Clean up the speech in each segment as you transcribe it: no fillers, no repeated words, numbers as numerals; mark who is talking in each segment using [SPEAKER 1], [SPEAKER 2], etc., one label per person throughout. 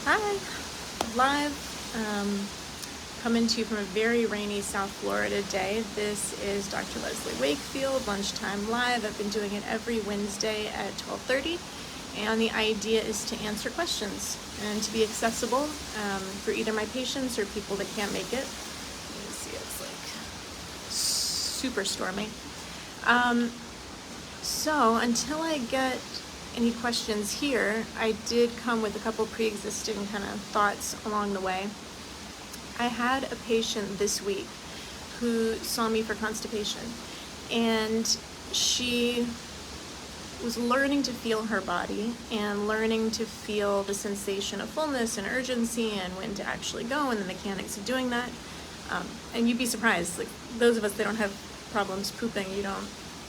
[SPEAKER 1] Hi, live, coming to you from a very rainy South Florida day. This is Dr. Leslie Wakefield, Lunchtime Live. I've been doing it every Wednesday at 12:30, and the idea is to answer questions and to be accessible for either my patients or people that can't make it. Let me see, it's like super stormy. So until I get any questions here, I did come with a couple pre-existing kind of thoughts along the way. I had a patient this week who saw me for constipation, and she was learning to feel her body and learning to feel the sensation of fullness and urgency and when to actually go and the mechanics of doing that. And you'd be surprised, like those of us that don't have problems pooping, you don't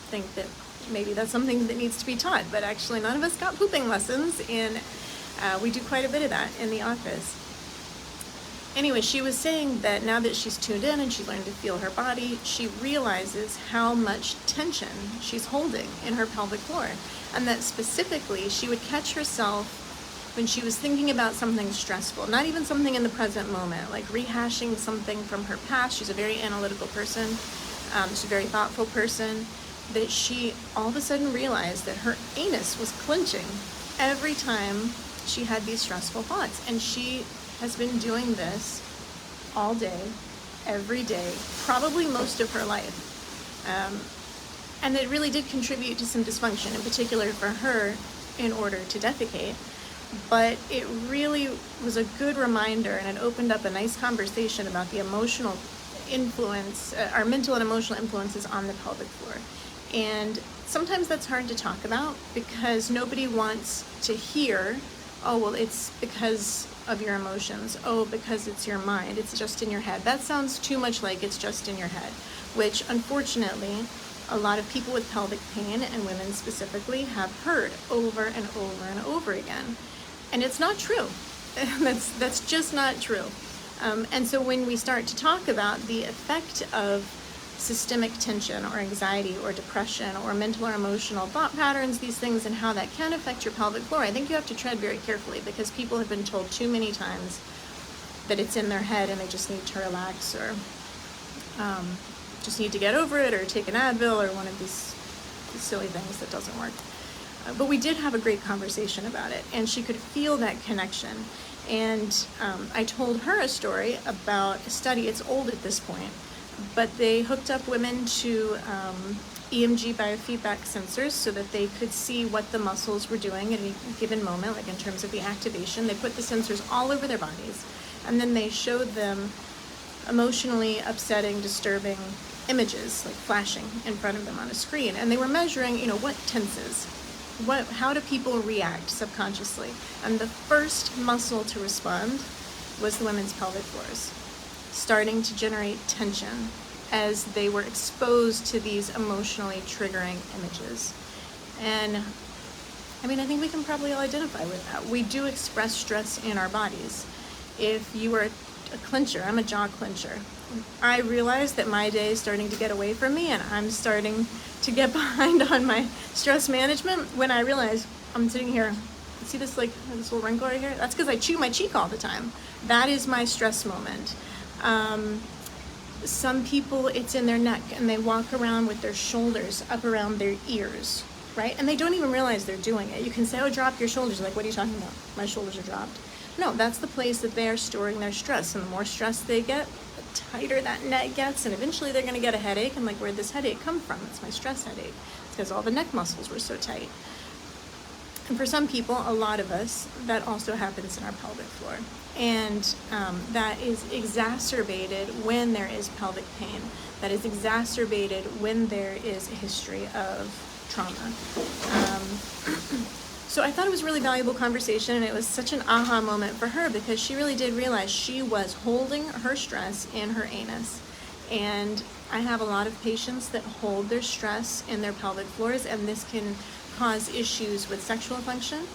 [SPEAKER 1] think that maybe that's something that needs to be taught, but actually none of us got pooping lessons, and we do quite a bit of that in the office. Anyway, she was saying that now that she's tuned in and she's learned to feel her body, she realizes how much tension she's holding in her pelvic floor, and that specifically she would catch herself when she was thinking about something stressful, not even something in the present moment, like rehashing something from her past. She's a very analytical person, she's a very thoughtful person, that she all of a sudden realized that her anus was clenching every time she had these stressful thoughts. And she has been doing this all day, every day, probably most of her life. And it really did contribute to some dysfunction, in particular for her, in order to defecate. But it really was a good reminder, and it opened up a nice conversation about the emotional influence, our mental and emotional influences on the pelvic floor. And sometimes that's hard to talk about because nobody wants to hear, oh, well, it's because of your emotions. Oh, because it's your mind. It's just in your head. That sounds too much like it's just in your head, which unfortunately a lot of people with pelvic pain, and women specifically, have heard over and over and over again. And it's not true. That's just not true. And so when we start to talk about the effect of systemic tension or anxiety or depression or mental or emotional thought patterns, these things, and how that can affect your pelvic floor, I think you have to tread very carefully, because people have been told too many times that it's in their head and they just need to relax, or just need to get over it, or take an Advil, or one of these silly things that doesn't work. But we did have a great conversation about it, and she could feel that connection. And I told her a story about a study. It's old at this point, but they hooked up women to EMG biofeedback sensors so that they could see what the muscles were doing at any given moment, like in terms of the activation. They put the sensors all over their bodies, and then they showed them emotionally upsetting, disturbing images, like flashing in front of them on a screen. And they were measuring, what tenses, how do people react subconsciously. And the first muscle to respond was the women's pelvic floors, starting to generate tension as they were exposed to these emotionally triggering images. And I think we can probably all identify with that. We do express stress in our bodies. If you are a clincher, I'm a jaw clincher. I realize that my day is starting to get away from me, and I'm starting to get behind on my stress management when I realize I'm sitting here. See this little wrinkle right here? That's because I chew my cheek all the time. That is my stress moment. Some people, it's in their neck, and they walk around with their shoulders up around their ears, right? And they don't even realize they're doing it. You can say, oh, drop your shoulders. Like, what are you talking about? My shoulders are dropped. No, that's the place that they are storing their stress. And the more stress they get, the tighter that neck gets, and eventually they're going to get a headache. And like, where'd this headache come from? It's my stress headache. It's because all the neck muscles were so tight. And for some people, a lot of us, that also happens in our pelvic floor. And that is exacerbated when there is pelvic pain. That is exacerbated when there is a history of trauma. So I thought it was a really valuable conversation, and it was such an aha moment for her, because she really did realize she was holding her stress in her anus. And I have a lot of patients that hold their stress in their pelvic floors, and this can cause issues with sexual function.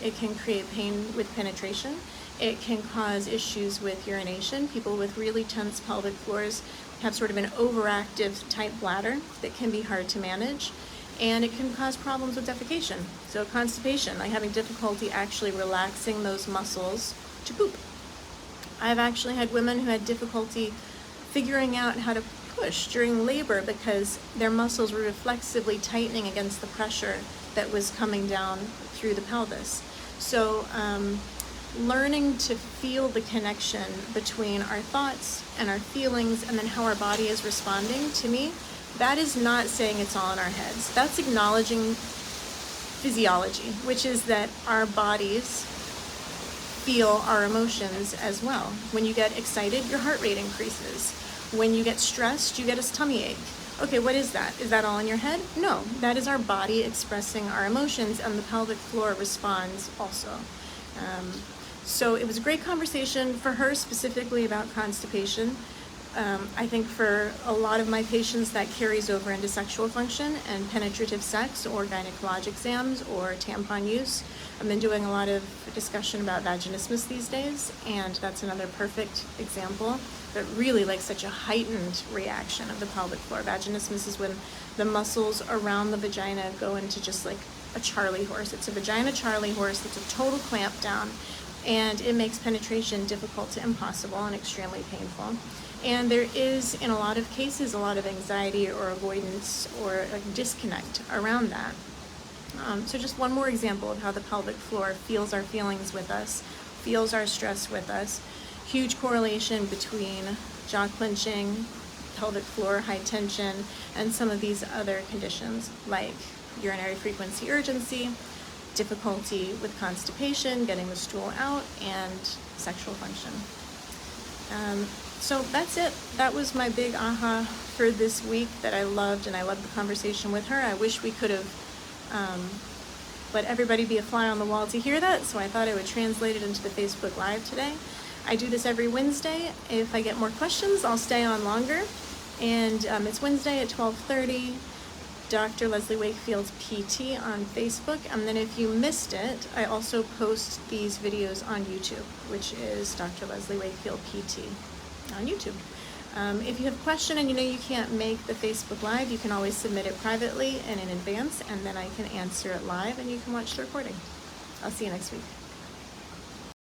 [SPEAKER 1] It can create pain with penetration. It can cause issues with urination. People with really tense pelvic floors have sort of an overactive type bladder that can be hard to manage. and it can cause problems with defecation. So constipation, like having difficulty actually relaxing those muscles to poop. I've actually had women who had difficulty figuring out how to push during labor because their muscles were reflexively tightening against the pressure that was coming down through the pelvis. So learning to feel the connection between our thoughts and our feelings and then how our body is responding, to me, that is not saying it's all in our heads. That's acknowledging physiology, which is that our bodies feel our emotions as well. When you get excited, your heart rate increases. When you get stressed, you get a tummy ache. Okay, what is that? Is that all in your head? No, that is our body expressing our emotions, and the pelvic floor responds also. So it was a great conversation for her specifically about constipation. I think for a lot of my patients that carries over into sexual function and penetrative sex or gynecologic exams or tampon use. I've been doing a lot of discussion about vaginismus these days, and that's another perfect example, but really like such a heightened reaction of the pelvic floor. Vaginismus is when the muscles around the vagina go into just like a Charlie horse. It's a vagina Charlie horse. It's a total clamp down, and it makes penetration difficult to impossible and extremely painful. And there is, in a lot of cases, a lot of anxiety or avoidance or a disconnect around that. So just one more example of how the pelvic floor feels our feelings with us, feels our stress with us. Huge correlation between jaw clenching, pelvic floor high tension, and some of these other conditions like urinary frequency urgency, difficulty with constipation, getting the stool out, and sexual function. So that's it. That was my big aha for this week that I loved, and I loved the conversation with her. I wish we could have let everybody be a fly on the wall to hear that, so I thought I would translate it into the Facebook Live today. I do this every Wednesday. If I get more questions, I'll stay on longer. And it's Wednesday at 12:30, Dr. Leslie Wakefield PT on Facebook. And then if you missed it, I also post these videos on YouTube, which is Dr. Leslie Wakefield PT on YouTube. If you have a question and you know you can't make the Facebook Live, you can always submit it privately and in advance, and then I can answer it live and you can watch the recording. I'll see you next week.